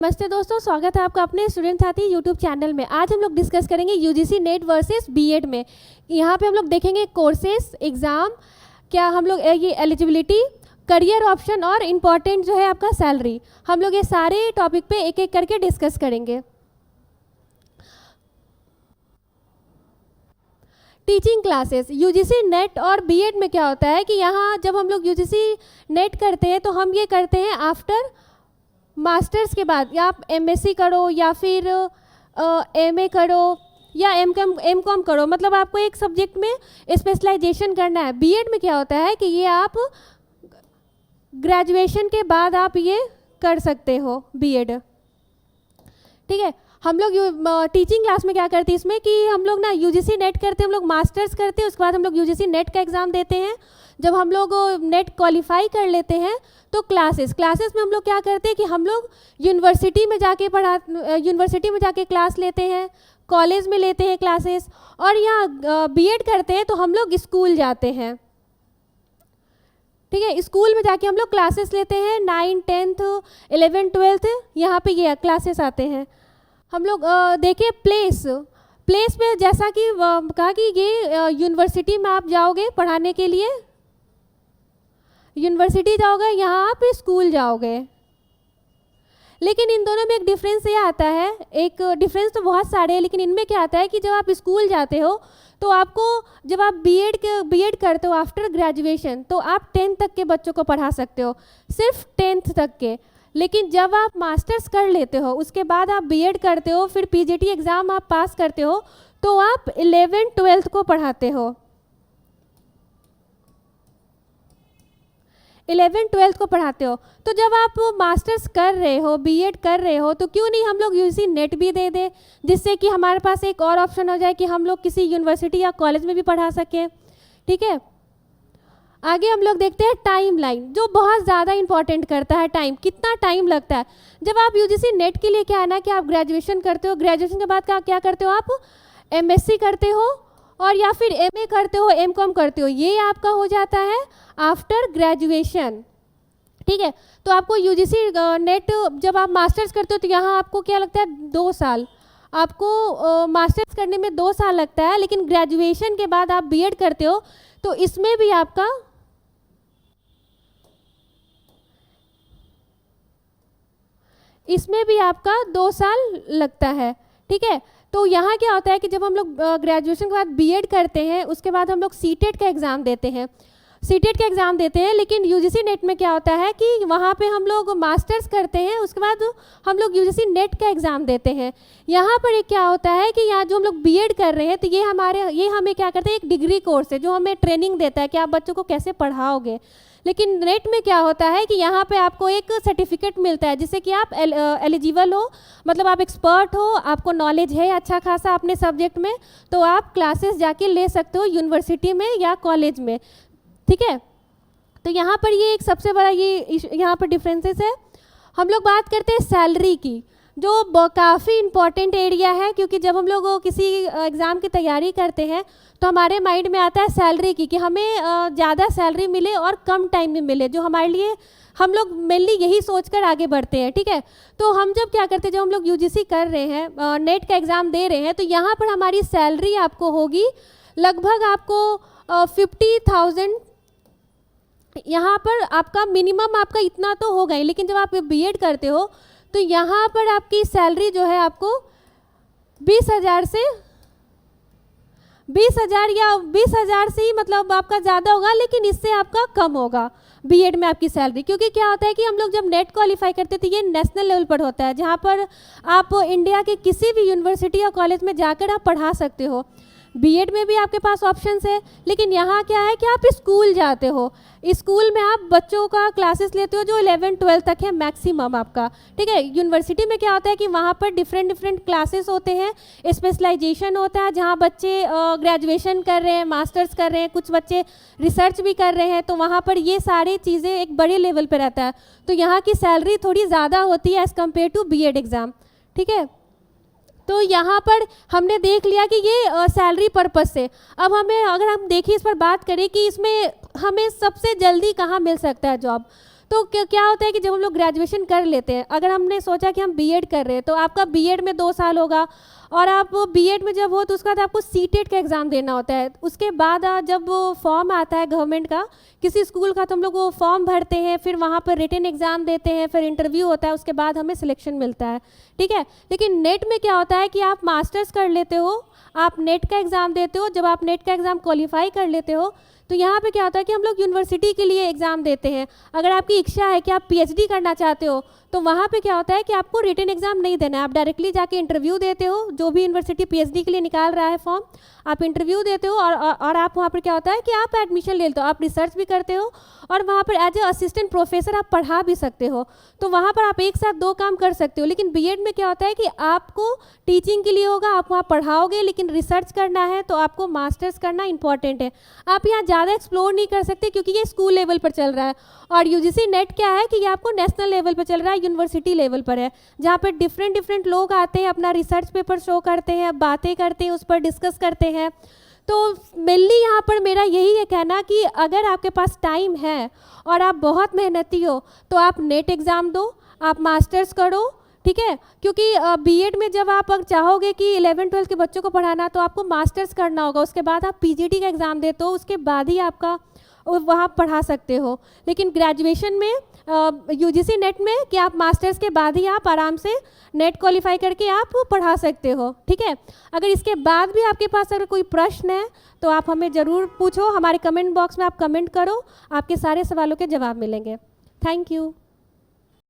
नमस्ते दोस्तों, स्वागत है आपका अपने स्टूडेंट साथी यूट्यूब चैनल में। आज हम लोग डिस्कस करेंगे यूजीसी नेट वर्सेस बीएड में। यहाँ पे हम लोग देखेंगे कोर्सेस, एग्ज़ाम, क्या हम लोग ये एलिजिबिलिटी, करियर ऑप्शन और इम्पॉर्टेंट जो है आपका सैलरी। हम लोग ये सारे टॉपिक पे एक एक करके डिस्कस करेंगे। टीचिंग क्लासेस, यूजीसी नेट और बीएड में क्या होता है कि यहाँ जब हम लोग यूजीसी नेट करते हैं तो हम ये करते हैं आफ्टर मास्टर्स के बाद, या आप एमएससी करो या फिर एमए करो या एमकॉम करो, मतलब आपको एक सब्जेक्ट में स्पेशलाइजेशन करना है। बीएड में क्या होता है कि ये आप ग्रेजुएशन के बाद आप ये कर सकते हो बीएड, ठीक है। हम लोग टीचिंग क्लास में क्या करते हैं इसमें कि हम लोग ना यूजीसी नेट करते हैं, हम लोग मास्टर्स करते हैं, उसके बाद हम लोग यूजीसी नेट का एग्ज़ाम देते हैं। जब हम लोग नेट क्वालिफाई कर लेते हैं तो क्लासेस में हम लोग क्या करते हैं कि हम लोग यूनिवर्सिटी में जाके क्लास लेते हैं, कॉलेज में लेते हैं क्लासेस, और यहाँ बीएड करते हैं तो हम लोग स्कूल जाते हैं, ठीक है। स्कूल में जाके हम लोग क्लासेस लेते हैं, 9, 10th, 11th, 12th, यहाँ पे ये क्लासेस आते हैं। हम लोग देखिए प्लेस पे, जैसा कि कहा कि ये यूनिवर्सिटी में आप जाओगे पढ़ाने के लिए, यूनिवर्सिटी जाओगे, यहाँ आप स्कूल जाओगे। लेकिन इन दोनों में एक डिफरेंस ये आता है, एक डिफरेंस तो बहुत सारे हैं, लेकिन इनमें क्या आता है कि जब आप स्कूल जाते हो तो आपको, जब आप बीएड करते हो आफ्टर ग्रेजुएशन, तो आप 10th तक के बच्चों को पढ़ा सकते हो, सिर्फ 10th तक के। लेकिन जब आप मास्टर्स कर लेते हो, उसके बाद आप बीएड करते हो, फिर पीजीटी एग्ज़ाम आप पास करते हो, तो आप 11th 12th को पढ़ाते हो, 11th 12th को पढ़ाते हो। तो जब आप मास्टर्स कर रहे हो, बीएड कर रहे हो, तो क्यों नहीं हम लोग यूजीसी नेट भी दे दें, जिससे कि हमारे पास एक और ऑप्शन हो जाए कि हम लोग किसी यूनिवर्सिटी या कॉलेज में भी पढ़ा सकें, ठीक है। आगे हम लोग देखते हैं टाइमलाइन, जो बहुत ज़्यादा इंपॉर्टेंट करता है। टाइम, कितना टाइम लगता है। जब आप यूजीसी नेट के लिए क्या है ना कि आप ग्रेजुएशन करते हो, ग्रेजुएशन के बाद क्या करते हो, आप एमएससी करते हो और या फिर एमए करते हो, एमकॉम करते हो, ये आपका हो जाता है आफ्टर ग्रेजुएशन, ठीक है। तो आपको यूजीसी नेट, जब आप मास्टर्स करते हो तो यहाँ आपको क्या लगता है, 2 साल, आपको मास्टर्स करने में 2 साल लगता है। लेकिन ग्रेजुएशन के बाद आप बीएड करते हो तो इसमें भी आपका 2 साल लगता है, ठीक है। तो यहाँ क्या होता है कि जब हम लोग ग्रेजुएशन के बाद बीएड करते हैं, उसके बाद हम लोग सीटेट का एग्ज़ाम देते हैं, लेकिन यूजीसी नेट में क्या होता है कि वहाँ पे हम लोग मास्टर्स करते हैं, उसके बाद हम लोग यूजीसी नेट का एग्ज़ाम देते हैं। यहाँ पर एक क्या होता है कि यहाँ जो हम लोग बीएड कर रहे हैं तो ये हमें क्या करते हैं, एक डिग्री कोर्स है जो हमें ट्रेनिंग देता है कि आप बच्चों को कैसे पढ़ाओगे। लेकिन नेट में क्या होता है कि यहाँ पे आपको एक सर्टिफिकेट मिलता है जिससे कि आप एलिजिबल हो, मतलब आप एक्सपर्ट हो, आपको नॉलेज है अच्छा खासा अपने सब्जेक्ट में, तो आप क्लासेस जाके ले सकते हो यूनिवर्सिटी में या कॉलेज में, ठीक है। तो यहाँ पर ये एक सबसे बड़ा यहाँ पर डिफरेंसेस है। हम लोग बात करते हैं सैलरी की, जो काफ़ी इम्पॉर्टेंट एरिया है, क्योंकि जब हम लोग किसी एग्ज़ाम की तैयारी करते हैं तो हमारे माइंड में आता है सैलरी की, कि हमें ज़्यादा सैलरी मिले और कम टाइम में मिले, जो हमारे लिए, हम लोग मेनली यही सोचकर आगे बढ़ते हैं, ठीक है। तो हम जब क्या करते हैं, जब हम लोग यूजीसी कर रहे हैं, नेट का एग्ज़ाम दे रहे हैं, तो यहाँ पर हमारी सैलरी आपको होगी लगभग आपको 50,000, यहाँ पर आपका मिनिमम आपका इतना तो होगा ही। लेकिन जब आप बीएड करते हो तो यहाँ पर आपकी सैलरी जो है आपको 20,000 से ही, मतलब आपका ज़्यादा होगा, लेकिन इससे आपका कम होगा बीएड में आपकी सैलरी। क्योंकि क्या होता है कि हम लोग जब नेट क्वालिफाई करते थे, ये नेशनल लेवल पर होता है, जहाँ पर आप इंडिया के किसी भी यूनिवर्सिटी या कॉलेज में जाकर आप पढ़ा सकते हो। बीएड में भी आपके पास ऑप्शंस है, लेकिन यहाँ क्या है कि आप स्कूल जाते हो, स्कूल में आप बच्चों का क्लासेस लेते हो जो 11th 12th तक है मैक्सिमम आपका, ठीक है। यूनिवर्सिटी में क्या होता है कि वहाँ पर डिफरेंट क्लासेस होते हैं, स्पेशलाइजेशन होता है, जहाँ बच्चे ग्रेजुएशन कर रहे हैं, मास्टर्स कर रहे हैं, कुछ बच्चे रिसर्च भी कर रहे हैं, तो वहाँ पर ये सारी चीज़ें एक बड़े लेवल पर रहता है। तो यहाँ की सैलरी थोड़ी ज़्यादा होती है as compare to BEd exam, ठीक है। तो यहाँ पर हमने देख लिया कि ये सैलरी पर्पस से। अब हमें, अगर हम देखिए, इस पर बात करें कि इसमें हमें सबसे जल्दी कहाँ मिल सकता है जॉब, तो क्या होता है कि जब हम लोग ग्रेजुएशन कर लेते हैं, अगर हमने सोचा कि हम बीएड कर रहे हैं तो आपका बीएड में 2 साल होगा, और आप बीएड में जब हो तो उसके बाद आपको सीटेट का एग्ज़ाम देना होता है। उसके बाद जब वो फॉर्म आता है गवर्नमेंट का किसी स्कूल का, तो हम लोग वो फॉर्म भरते हैं, फिर वहाँ पर रिटन एग्ज़ाम देते हैं, फिर इंटरव्यू होता है, उसके बाद हमें सिलेक्शन मिलता है, ठीक है। लेकिन नेट में क्या होता है कि आप मास्टर्स कर लेते हो, आप नेट का एग्ज़ाम देते हो, जब आप नेट का एग्ज़ाम क्वालिफाई कर लेते हो तो यहाँ पे क्या होता है कि हम लोग यूनिवर्सिटी के लिए एग्ज़ाम देते हैं। अगर आपकी इच्छा है कि आप पीएचडी करना चाहते हो तो वहाँ पे क्या होता है कि आपको रिटन एग्ज़ाम नहीं देना है, आप डायरेक्टली जाके इंटरव्यू देते हो। जो भी यूनिवर्सिटी पीएचडी के लिए निकाल रहा है फॉर्म, आप इंटरव्यू देते हो और आप वहाँ पर क्या होता है कि आप एडमिशन ले लेते हो, आप रिसर्च भी करते हो और वहाँ पर एज ए असिस्टेंट प्रोफेसर आप पढ़ा भी सकते हो। तो वहाँ पर आप एक साथ 2 काम कर सकते हो। लेकिन बीएड में क्या होता है कि आपको टीचिंग के लिए होगा, आप वहाँ पढ़ाओगे, लेकिन रिसर्च करना है तो आपको मास्टर्स करना इंपॉर्टेंट है। आप यहाँ ज़्यादा एक्सप्लोर नहीं कर सकते क्योंकि ये स्कूल लेवल पर चल रहा है, और यूजीसी नेट क्या है कि ये आपको नेशनल लेवल पर चल रहा है, यूनिवर्सिटी लेवल पर है, जहाँ पर डिफरेंट लोग आते हैं, अपना रिसर्च पेपर शो करते हैं, बातें करते हैं, उस पर डिस्कस करते हैं। तो मेनली यहाँ पर मेरा यही है कहना कि अगर आपके पास टाइम है और आप बहुत मेहनती हो तो आप नेट एग्ज़ाम दो, आप मास्टर्स करो, ठीक है। क्योंकि बीएड में जब आप अगर चाहोगे कि 11-12 के बच्चों को पढ़ाना तो आपको मास्टर्स करना होगा, उसके बाद आप पीजीटी का एग्ज़ाम देते हो, उसके बाद ही आपका वहाँ पढ़ा सकते हो। लेकिन ग्रेजुएशन में यूजीसी नेट में कि आप मास्टर्स के बाद ही आप आराम से नेट क्वालिफाई करके आप पढ़ा सकते हो, ठीक है। अगर इसके बाद भी आपके पास अगर कोई प्रश्न है तो आप हमें ज़रूर पूछो, हमारे कमेंट बॉक्स में आप कमेंट करो, आपके सारे सवालों के जवाब मिलेंगे। Thank you.